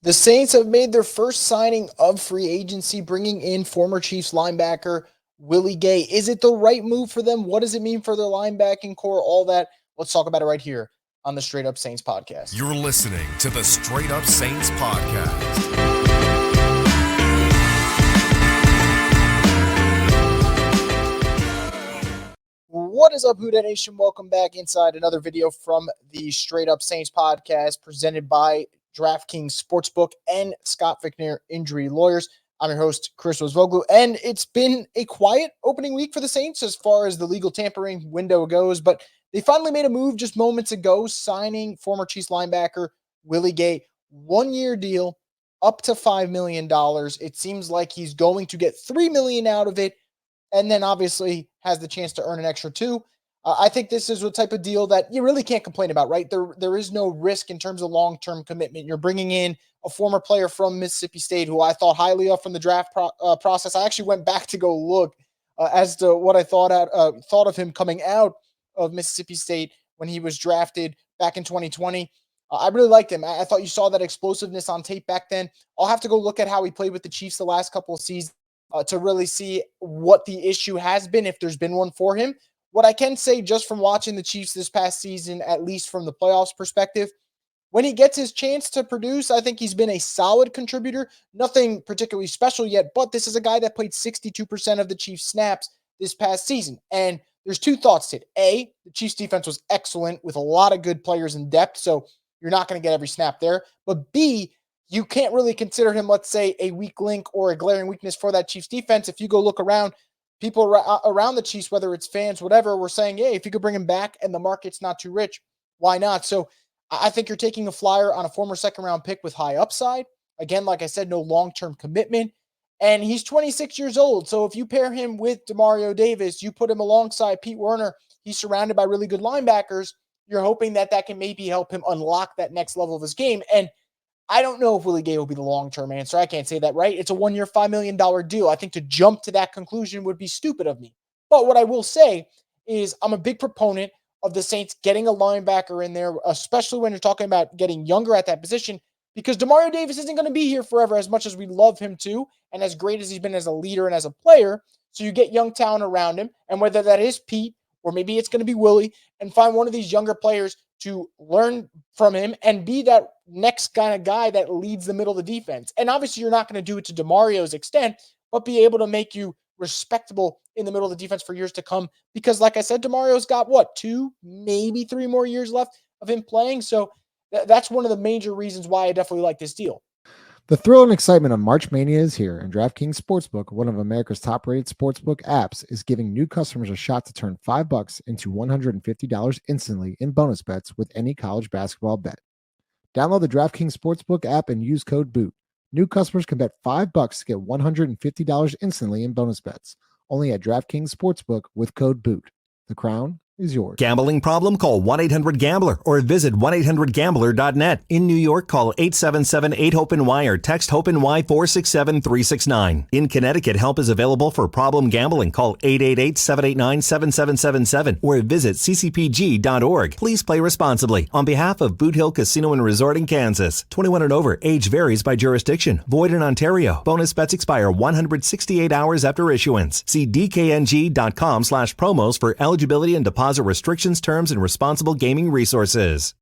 The Saints have made their first signing of free agency, bringing in former Chiefs linebacker Willie Gay. Is it the right move for them? What does it mean for their linebacking core? All that. Let's talk about it right here on the Straight Up Saints podcast. You're listening to the Straight Up Saints podcast. What is up, Houdat Nation? Welcome back inside another video from the Straight Up Saints podcast presented by DraftKings Sportsbook and Scott Fickner Injury Lawyers. I'm your host, Chris Rosvoglu, and it's been a quiet opening week for the Saints as far as the legal tampering window goes, but they finally made a move just moments ago, signing former Chiefs linebacker Willie Gay, 1-year deal, up to $5 million. It seems like he's going to get $3 million out of it, and then obviously has the chance to earn an extra $2. I think this is a type of deal that you really can't complain about, right? There is no risk in terms of long-term commitment. You're bringing in a former player from Mississippi State who I thought highly of from the draft process. I actually went back to go look as to what I thought of him coming out of Mississippi State when he was drafted back in 2020. I really liked him. I thought you saw that explosiveness on tape back then. I'll have to go look at how he played with the Chiefs the last couple of seasons to really see what the issue has been, if there's been one for him. What I can say just from watching the Chiefs this past season, at least from the playoffs perspective, when he gets his chance to produce, I think he's been a solid contributor. Nothing particularly special yet, but this is a guy that played 62% of the Chiefs snaps this past season. And there's two thoughts to it. A, the Chiefs defense was excellent with a lot of good players in depth, so you're not going to get every snap there. But B, you can't really consider him, let's say, a weak link or a glaring weakness for that Chiefs defense. If you go look around, people around the Chiefs, whether it's fans, whatever, were saying, hey, if you could bring him back and the market's not too rich, why not? So I think you're taking a flyer on a former second-round pick with high upside. Again, like I said, no long-term commitment. And he's 26 years old. So if you pair him with Demario Davis, you put him alongside Pete Werner, he's surrounded by really good linebackers. You're hoping that that can maybe help him unlock that next level of his game. And I don't know if Willie Gay will be the long-term answer. I can't say that, right? It's a 1-year, $5 million deal. I think to jump to that conclusion would be stupid of me. But what I will say is I'm a big proponent of the Saints getting a linebacker in there, especially when you're talking about getting younger at that position, because Demario Davis isn't going to be here forever as much as we love him to, and as great as he's been as a leader and as a player. So you get young talent around him, and whether that is Pete or maybe it's going to be Willie, and find one of these younger players to learn from him and be that next kind of guy that leads the middle of the defense. And obviously, you're not going to do it to Demario's extent, but be able to make you respectable in the middle of the defense for years to come. Because, like I said, Demario's got 2, maybe 3 more years left of him playing. So that's one of the major reasons why I definitely like this deal. The thrill and excitement of March Mania is here, and DraftKings Sportsbook, one of America's top-rated sportsbook apps, is giving new customers a shot to turn $5 into $150 instantly in bonus bets with any college basketball bet. Download the DraftKings Sportsbook app and use code BOOT. New customers can bet $5 to get $150 instantly in bonus bets, only at DraftKings Sportsbook with code BOOT. The crown is yours. Gambling problem? Call 1-800-GAMBLER or visit 1-800-GAMBLER.net. In New York, call 877-8-HOPE-NY or text HOPE-NY 467-369. In Connecticut, help is available for problem gambling. Call 888-789-7777 or visit ccpg.org. Please play responsibly. On behalf of Boot Hill Casino and Resort in Kansas, 21 and over, age varies by jurisdiction. Void in Ontario. Bonus bets expire 168 hours after issuance. See dkng.com/promos for eligibility and deposit restrictions, terms, and responsible gaming resources.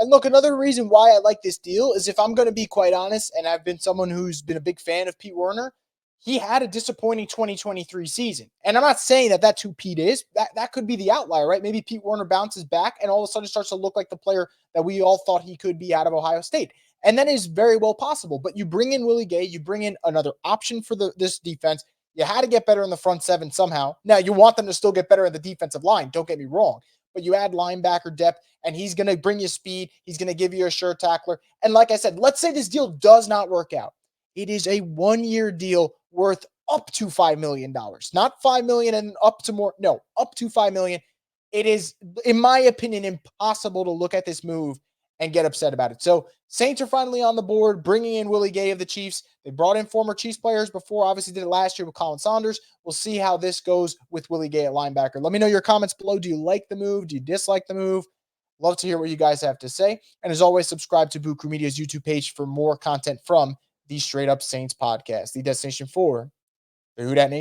And look, another reason why I like this deal is, if I'm going to be quite honest, and I've been someone who's been a big fan of Pete Werner, he had a disappointing 2023 season. And I'm not saying that that's who Pete is. That could be the outlier, right? Maybe Pete Werner bounces back and all of a sudden starts to look like the player that we all thought he could be out of Ohio State. And that is very well possible. But you bring in Willie Gay, you bring in another option for this defense. You had to get better in the front seven somehow. Now, you want them to still get better in the defensive line. Don't get me wrong. But you add linebacker depth, and he's going to bring you speed. He's going to give you a sure tackler. And like I said, let's say this deal does not work out. It is a 1-year deal worth up to $5 million. Not $5 million and up to more. No, up to $5 million. It is, in my opinion, impossible to look at this move and get upset about it. So Saints are finally on the board, bringing in Willie Gay of the Chiefs. They brought in former Chiefs players before, obviously did it last year with Colin Saunders. We'll see how this goes with Willie Gay at linebacker. Let me know your comments below. Do you like the move? Do you dislike the move? Love to hear what you guys have to say. And as always, subscribe to Boot Crew Media's YouTube page for more content from the Straight Up Saints podcast, the destination for the Who Dat Nation.